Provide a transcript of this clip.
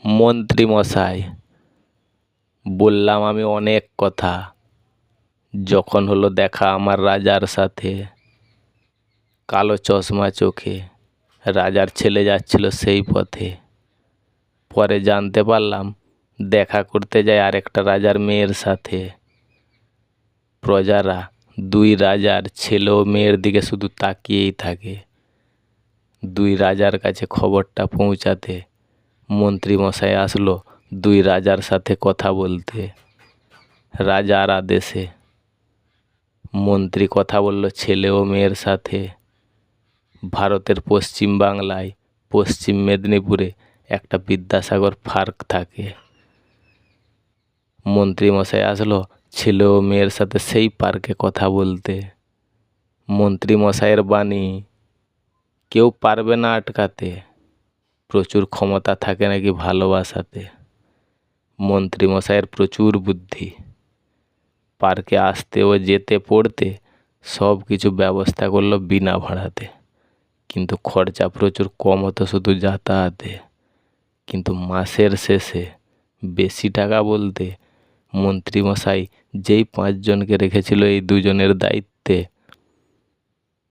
মন্ত্রী মশাই, বললাম আমি অনেক কথা, যখন হলো দেখা আমার রাজার সাথে। কালো চশমা চোখে রাজার ছেলে যাচ্ছিল সেই পথে। পরে জানতে পারলাম দেখা করতে যায় আরেকটা রাজার মেয়ের সাথে। প্রজারা দুই রাজার ছেলে ও মেয়ের দিকে শুধু তাকিয়েই থাকে। দুই রাজার কাছে খবরটা পৌঁছাতে মন্ত্রী মশাই আসলো দুই রাজার সাথে কথা বলতে। রাজার আদেশে মন্ত্রী কথা বলল ছেলে ও মেয়ের সাথে। ভারতের পশ্চিম বাংলায় পশ্চিম মেদিনীপুরে একটা বিদ্যাসাগর পার্ক থাকে। মন্ত্রী মশাই আসলো ছেলে ও মেয়ের সাথে সেই পার্কে কথা বলতে। মন্ত্রী মশাইয়ের বাণী কেউ পারবে না আটকাতে, প্রচুর ক্ষমতা থাকে নাকি ভালোবাসাতে। মন্ত্রী মশাইয়ের প্রচুর বুদ্ধি, পার্কে আসতে ও যেতে পড়তে সব কিছু ব্যবস্থা করলো বিনা ভাড়াতে। কিন্তু খরচা প্রচুর কম হতো শুধু যাতায়াতে। কিন্তু মাসের শেষে বেশি টাকা বলতে মন্ত্রী মশাই যেই 5 জনকে রেখেছিল এই দুজনের দায়িত্বে,